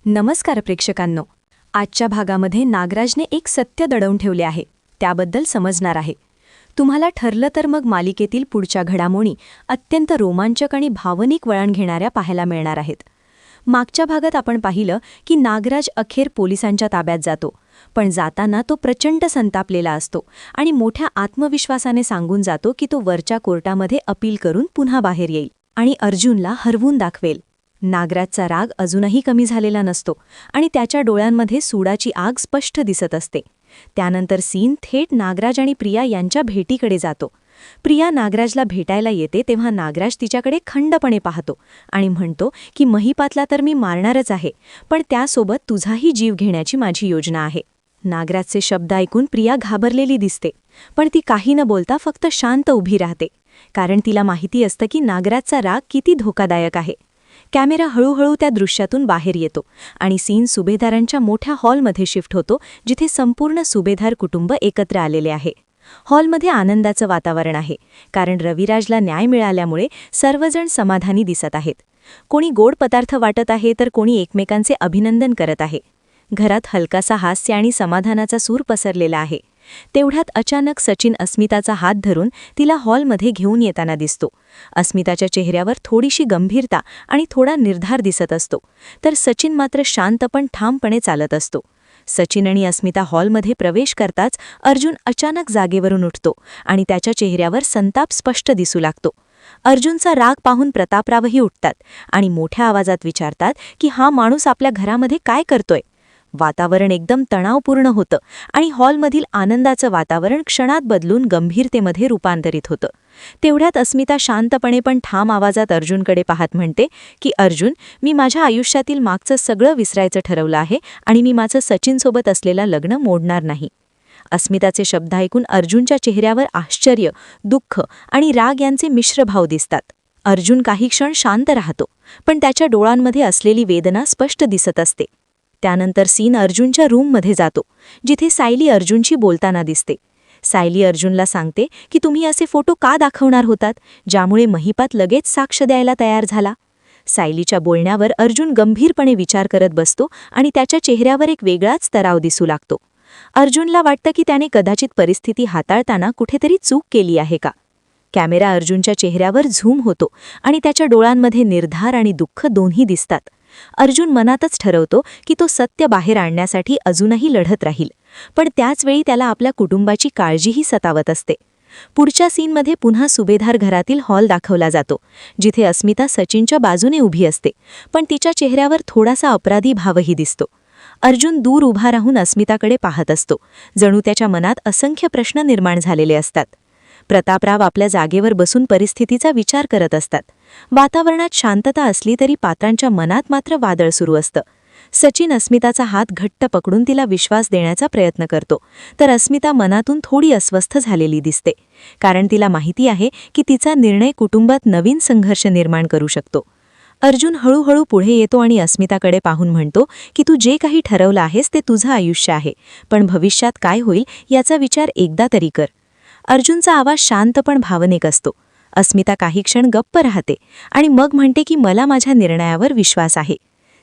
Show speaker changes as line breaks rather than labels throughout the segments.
नमस्कार प्रेक्षकांनो. आजच्या भागामध्ये नागराजने एक सत्य दडवून ठेवले आहे, त्याबद्दल समजणार आहे. तुम्हाला ठरलं तर मग मालिकेतील पुढच्या घडामोडी अत्यंत रोमांचक आणि भावनिक वळण घेणाऱ्या पाहायला मिळणार आहेत. मागच्या भागात आपण पाहिलं की नागराज अखेर पोलिसांच्या ताब्यात जातो, पण जाताना तो प्रचंड संतापलेला असतो आणि मोठ्या आत्मविश्वासाने सांगून जातो की तो वरच्या कोर्टामध्ये अपील करून पुन्हा बाहेर येईल आणि अर्जुनला हरवून दाखवेल. नागराजचा राग अजूनही कमी झालेला नसतो आणि त्याच्या डोळ्यांमध्ये सूडाची आग स्पष्ट दिसत असते. त्यानंतर सीन थेट नागराज आणि प्रिया यांच्या भेटीकडे जातो. प्रिया नागराजला भेटायला येते तेव्हा नागराज तिच्याकडे खंडपणे पाहतो आणि म्हणतो की महिपातला तर मी मारणारच आहे, पण त्यासोबत तुझाही जीव घेण्याची माझी योजना आहे. नागराजचे शब्द ऐकून प्रिया घाबरलेली दिसते, पण ती काही न बोलता फक्त शांत उभी राहते, कारण तिला माहिती असतं की नागराजचा राग किती धोकादायक आहे. कॅमेरा हळूहळू त्या दृश्यातून बाहेर येतो आणि सीन सुभेदारांच्या मोठ्या हॉलमध्ये शिफ्ट होतो, जिथे संपूर्ण सुभेदार कुटुंब एकत्र आलेले आहे. हॉलमध्ये आनंदाचं वातावरण आहे, कारण रविराजला न्याय मिळाल्यामुळे सर्वजण समाधानी दिसत आहेत. कोणी गोड पदार्थ वाटत आहे तर कोणी एकमेकांचे अभिनंदन करत आहे. घरात हलकासा हास्य आणि समाधानाचा सूर पसरलेला आहे. तेवढ्यात अचानक सचिन अस्मिताचा हात धरून तिला हॉलमध्ये घेऊन येताना दिसतो. अस्मिताच्या चेहऱ्यावर थोडीशी गंभीरता आणि थोडा निर्धार दिसत असतो, तर सचिन मात्र शांत पण ठामपणे चालत असतो. सचिन आणि अस्मिता हॉलमध्ये प्रवेश करताच अर्जुन अचानक जागेवरून उठतो आणि त्याच्या चेहऱ्यावर संताप स्पष्ट दिसू लागतो. अर्जुनचा राग पाहून प्रतापरावही उठतात आणि मोठ्या आवाजात विचारतात की हा माणूस आपल्या घरामध्ये काय करतोय. वातावरण एकदम तणावपूर्ण होतं आणि हॉलमधील आनंदाचं वातावरण क्षणात बदलून गंभीरतेमध्ये रूपांतरित होतं. तेवढ्यात अस्मिता शांतपणे पण ठाम आवाजात अर्जुनकडे पाहत म्हणते की अर्जुन, मी माझ्या आयुष्यातील मागचं सगळं विसरायचं ठरवलं आहे आणि मी माझं सचिनसोबत असलेलं लग्न मोडणार नाही. अस्मिताचे शब्द ऐकून अर्जुनच्या चेहऱ्यावर आश्चर्य, दुःख आणि राग यांचे मिश्र भाव दिसतात. अर्जुन काही क्षण शांत राहतो, पण त्याच्या डोळ्यांमध्ये असलेली वेदना स्पष्ट दिसत असते. त्यानंतर सीन अर्जुनच्या रूममध्ये जातो, जिथे सायली अर्जुनशी बोलताना दिसते. सायली अर्जुनला सांगते की तुम्ही असे फोटो का दाखवणार होतात, ज्यामुळे महिपात लगेच साक्ष द्यायला तयार झाला. सायलीच्या बोलण्यावर अर्जुन गंभीरपणे विचार करत बसतो आणि त्याच्या चेहऱ्यावर एक वेगळाच तराव दिसू लागतो. अर्जुनला वाटतं की त्याने कदाचित परिस्थिती हाताळताना कुठेतरी चूक केली आहे का. कॅमेरा अर्जुनच्या चेहऱ्यावर झूम होतो आणि त्याच्या डोळ्यांमध्ये निर्धार आणि दुःख दोन्ही दिसतात. अर्जुन मनातच ठरवतो की तो सत्य बाहेर आणण्यासाठी अजूनही लढत राहील, पण त्याचवेळी त्याला आपल्या कुटुंबाची काळजीही सतावत असते. पुढच्या सीनमध्ये पुन्हा सुभेदार घरातील हॉल दाखवला जातो, जिथे अस्मिता सचिनच्या बाजूने उभी असते, पण तिच्या चेहऱ्यावर थोडासा अपराधी भावही दिसतो. अर्जुन दूर उभा राहून अस्मिताकडे पाहत असतो, जणू त्याच्या मनात असंख्य प्रश्न निर्माण झालेले असतात. प्रतापराव आपल्या जागेवर बसून परिस्थितीचा विचार करत असतात. वातावरणात शांतता असली तरी पात्रांच्या मनात मात्र वादळ सुरू असतं. सचिन अस्मिताचा हात घट्ट पकडून तिला विश्वास देण्याचा प्रयत्न करतो, तर अस्मिता मनातून थोडी अस्वस्थ झालेली दिसते, कारण तिला माहिती आहे की तिचा निर्णय कुटुंबात नवीन संघर्ष निर्माण करू शकतो. अर्जुन हळूहळू पुढे येतो आणि अस्मिताकडे पाहून म्हणतो की तू जे काही ठरवलं आहेस ते तुझं आयुष्य आहे, पण भविष्यात काय होईल याचा विचार एकदा तरी कर. अर्जुनचा आवाज शांत पण भावनिक असतो. अस्मिता काही क्षण गप्प राहते आणि मग म्हणते की मला माझ्या निर्णयावर विश्वास आहे.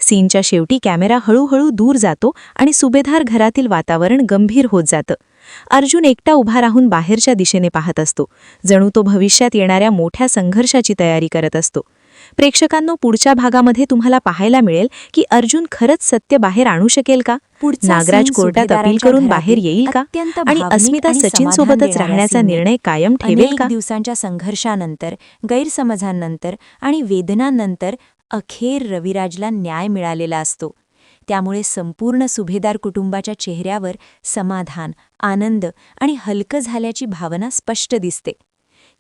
सीनच्या शेवटी कॅमेरा हळूहळू दूर जातो आणि सुभेदार घरातील वातावरण गंभीर होत जातं. अर्जुन एकटा उभा राहून बाहेरच्या दिशेने पाहत असतो, जणू तो भविष्यात येणाऱ्या मोठ्या संघर्षाची तयारी करत असतो. प्रेक्षकांनो, पुढच्या भागामध्ये तुम्हाला पाहायला मिळेल की अर्जुन खरंच सत्य बाहेर आणू शकेल का, नागराज कोर्टात अपील करून बाहेर येईल का, आणि अस्मिता सचिनसोबतच राहण्याचा निर्णय कायम ठेवेल का.
दिवसांच्या संघर्षानंतर, गैरसमजांनंतर आणि वेदनांनंतर अखेर रविराजला न्याय मिळालेला असतो. त्यामुळे संपूर्ण सुभेदार कुटुंबाच्या चेहऱ्यावर समाधान, आनंद आणि हलकं झाल्याची भावना स्पष्ट दिसते.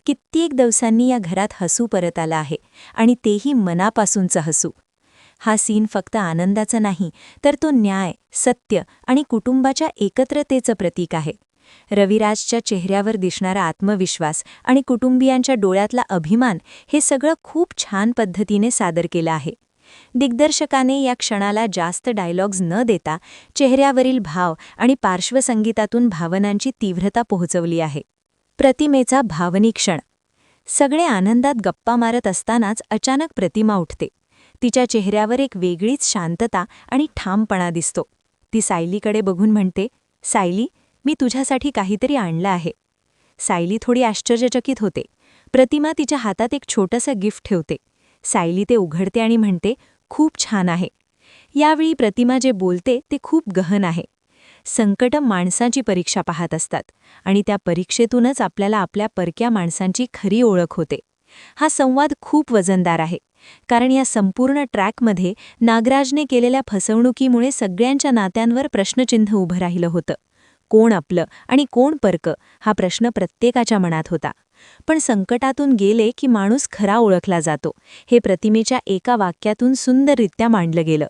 कित्येक दिवसांनी या घरात हसू परत आलं आहे, आणि तेही मनापासूनचं हसू. हा सीन फक्त आनंदाचा नाही, तर तो न्याय, सत्य आणि कुटुंबाच्या एकत्रतेचं प्रतीक आहे. रविराजच्या चेहऱ्यावर दिसणारा आत्मविश्वास आणि कुटुंबियांच्या डोळ्यातला अभिमान हे सगळं खूप छान पद्धतीने सादर केलं आहे. दिग्दर्शकाने या क्षणाला जास्त डायलॉग्स न देता चेहऱ्यावरील भाव आणि पार्श्वसंगीतातून भावनांची तीव्रता पोहोचवली आहे. प्रतिमेचा भावनिक क्षण. सगळे आनंदात गप्पा मारत असतानाच अचानक प्रतिमा उठते. तिच्या चेहऱ्यावर एक वेगळीच शांतता आणि ठामपणा दिसतो. ती सायलीकडे बघून म्हणते, सायली, मी तुझ्यासाठी काहीतरी आणलं आहे. सायली थोडी आश्चर्यचकित होते. प्रतिमा तिच्या हातात एक छोटंसं गिफ्ट ठेवते. सायली ते उघडते आणि म्हणते, खूप छान आहे. यावेळी प्रतिमा जे बोलते ते खूप गहन आहे. संकटं माणसाची परीक्षा पाहत असतात आणि त्या परीक्षेतूनच आपल्याला आपल्या परक्या माणसांची खरी ओळख होते. हा संवाद खूप वजनदार आहे, कारण या संपूर्ण ट्रॅकमध्ये नागराजने केलेल्या फसवणुकीमुळे सगळ्यांच्या नात्यांवर प्रश्नचिन्ह उभं राहिलं होतं. कोण आपलं आणि कोण परकं हा प्रश्न प्रत्येकाच्या मनात होता. पण संकटातून गेले की माणूस खरा ओळखला जातो, हे प्रतिमेच्या एका वाक्यातून सुंदररित्या मांडलं गेलं.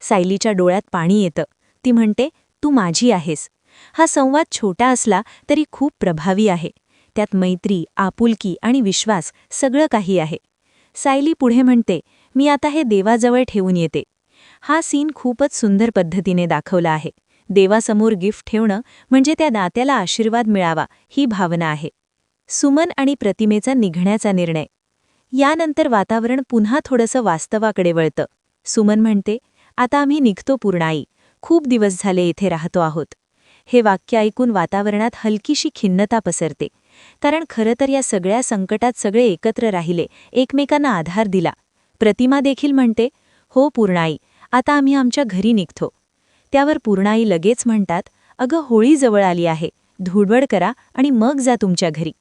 सायलीच्या डोळ्यात पाणी येतं. ती म्हणते, तू माझी आहेस. हा संवाद छोटा असला तरी खूप प्रभावी आहे. त्यात मैत्री, आपुलकी आणि विश्वास सगळं काही आहे. सायली पुढे म्हणते, मी आता हे देवाजवळ ठेवून येते. हा सीन खूपच सुंदर पद्धतीने दाखवला आहे. देवासमोर गिफ्ट ठेवणं म्हणजे त्या नात्याला आशीर्वाद मिळावा ही भावना आहे. सुमन आणि प्रतिमेचा निघण्याचा निर्णय. यानंतर वातावरण पुन्हा थोडंसं वास्तवाकडे वळतं. सुमन म्हणते, आता आम्ही निघतो पूर्णाई. खूप दिवस झाले इथे राहतो आहोत. हे वाक्य ऐकून वातावरणात हलकीशी खिन्नता पसरते. कारण खरं तर या सगळ्या संकटात सगळे एकत्र राहिले, एकमेकांना आधार दिला. प्रतिमा देखील म्हणते, हो पूर्णाई, आता आम्ही आमच्या घरी निघतो. त्यावर पूर्णाई लगेच म्हणतात, अगं होळी जवळ आली आहे, धुळवड करा आणि मग जा तुमच्या घरी.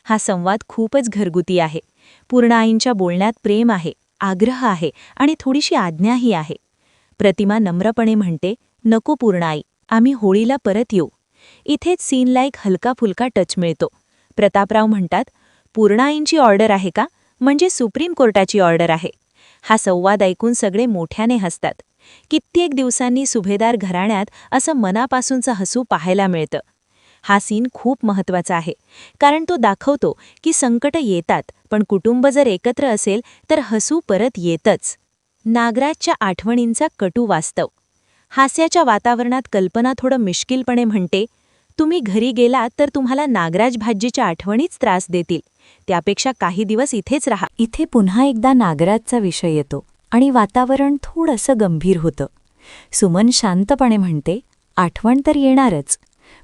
हा संवाद खूपच घरगुती आहे. पूर्णाईंच्या बोलण्यात प्रेम आहे, आग्रह आहे आणि थोडीशी आज्ञाही आहे. प्रतिमा नम्रपणे म्हणते, नको पूर्णाई, आम्ही होळीला परत येऊ. इथेच सीनला एक हलका फुलका टच मिळतो. प्रतापराव म्हणतात, पूर्णाईंची ऑर्डर आहे का? म्हणजे सुप्रीम कोर्टाची ऑर्डर आहे. हा संवाद ऐकून सगळे मोठ्याने हसतात. कित्येक दिवसांनी सुभेदार घराण्यात असं मनापासूनचं हसू पाहायला मिळतं. हा सीन खूप महत्त्वाचा आहे, कारण तो दाखवतो की संकट येतात, पण कुटुंब जर एकत्र असेल तर हसू परत येतच. नागराजच्या आठवणींचा कटू वास्तव. हास्याच्या वातावरणात कल्पना थोडं मिश्किलपणे म्हणते, तुम्ही घरी गेलात तर तुम्हाला नागराज भाजीच्या आठवणीच त्रास देतील. त्यापेक्षा काही दिवस इथेच राहा. इथे पुन्हा एकदा नागराजचा विषय येतो आणि वातावरण थोडंसं गंभीर होतं. सुमन शांतपणे म्हणते, आठवण तर येणारच,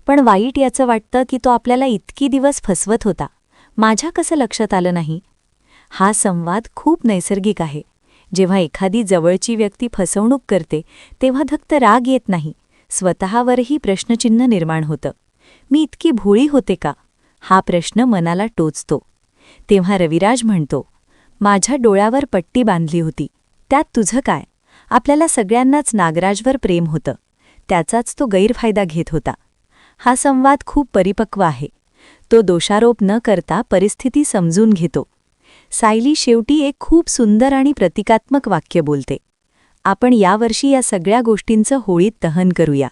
पण वाईट याचं वाटतं की तो आपल्याला इतकी दिवस फसवत होता. माझ्या कसं लक्षात आलं नाही? हा संवाद खूप नैसर्गिक आहे. जेव्हा एखादी जवळची व्यक्ती फसवणूक करते तेव्हा फक्त राग येत नाही, स्वतःवरही प्रश्नचिन्ह निर्माण होतं. मी इतकी भोळी होते का? हा प्रश्न मनाला टोचतो. तेव्हा रविराज म्हणतो, माझ्या डोळ्यावर पट्टी बांधली होती, त्यात तुझं काय? आपल्याला सगळ्यांनाच नागराजवर प्रेम होतं, त्याचाच तो गैरफायदा घेत होता. हा संवाद खूप परिपक्व आहे. तो दोषारोप न करता परिस्थिती समजून घेतो. सायली शेवटी एक खूप सुंदर आणि प्रतिकात्मक वाक्य बोलते, आपण यावर्षी या सगळ्या गोष्टींचं होळीत दहन करूया.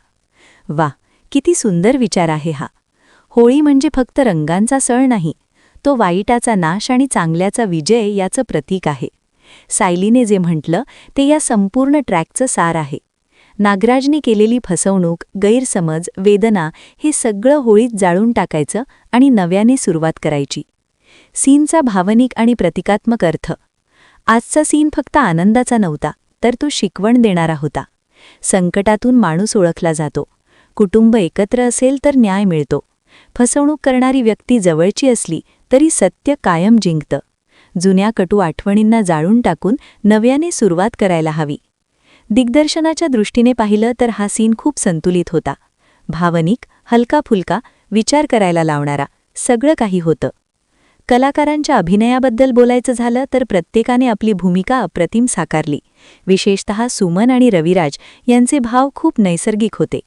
वा, किती सुंदर विचार आहे हा. होळी म्हणजे फक्त रंगांचा सण नाही, तो वाईटाचा नाश आणि चांगल्याचा विजय याचं प्रतीक आहे. सायलीने जे म्हटलं ते या संपूर्ण ट्रॅकचं सार आहे. नागराजने केलेली फसवणूक, गैरसमज, वेदना हे सगळं होळीत जाळून टाकायचं आणि नव्याने सुरुवात करायची. सीनचा भावनिक आणि प्रतिकात्मक अर्थ. आजचा सीन फक्त आनंदाचा नव्हता, तर तो शिकवण देणारा होता. संकटातून माणूस ओळखला जातो. कुटुंब एकत्र असेल तर न्याय मिळतो. फसवणूक करणारी व्यक्ती जवळची असली तरी सत्य कायम जिंकतं. जुन्या कटू आठवणींना जाळून टाकून नव्याने सुरुवात करायला हवी. दिग्दर्शनाच्या दृष्टीने पाहिलं तर हा सीन खूप संतुलित होता. भावनिक, हलका फुलका, विचार करायला लावणारा, सगळं काही होतं. कलाकारांच्या अभिनयाबद्दल बोलायचं झालं तर प्रत्येकाने आपली भूमिका अप्रतिम साकारली. विशेषतः सुमन आणि रविराज यांचे भाव खूप नैसर्गिक होते.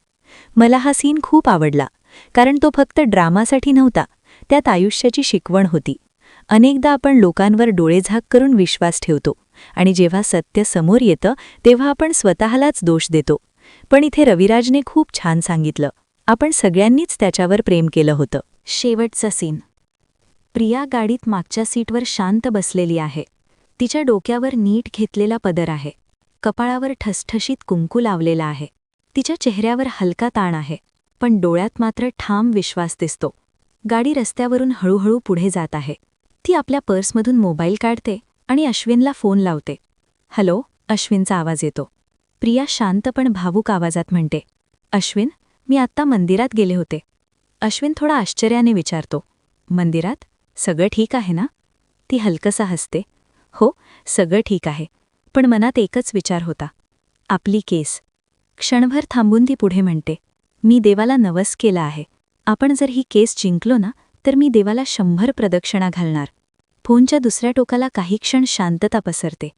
मला हा सीन खूप आवडला, कारण तो फक्त ड्रामासाठी नव्हता, त्यात आयुष्याची शिकवण होती. अनेकदा आपण लोकांवर डोळेझाक करून विश्वास ठेवतो आणि जेव्हा सत्य समोर येतं तेव्हा आपण स्वतःलाच दोष देतो. पण इथे रविराजने खूप छान सांगितलं, आपण सगळ्यांनीच त्याच्यावर प्रेम केलं होतं. शेवटचा सीन. प्रिया गाडीत मागच्या सीटवर शांत बसलेली आहे. तिच्या डोक्यावर नीट घेतलेला पदर आहे. कपाळावर ठसठशीत कुंकू लावलेला आहे. तिच्या चेहऱ्यावर हलका ताण आहे, पण डोळ्यात मात्र ठाम विश्वास दिसतो. गाडी रस्त्यावरून हळूहळू पुढे जात आहे. ती आपल्या पर्समधून मोबाईल काढते आणि अश्विनला फोन लावते. हॅलो,
अश्विनचा आवाज येतो. प्रिया शांत पण भावूक आवाजात म्हणते, अश्विन, मी आत्ता मंदिरात गेले होते. अश्विन थोडा आश्चर्याने विचारतो, मंदिरात? सगळं ठीक आहे ना? ती हलकसा हसते. हो, सगळं ठीक आहे. पण मनात एकच विचार होता, आपली केस. क्षणभर थांबून ती पुढे म्हणते, मी देवाला नवस केला आहे. आपण जर ही केस जिंकलो ना, तर मी देवाला 100 प्रदक्षिणा घालणार. फोनच्या दुसऱ्या टोकाला काही क्षण शांतता पसरते.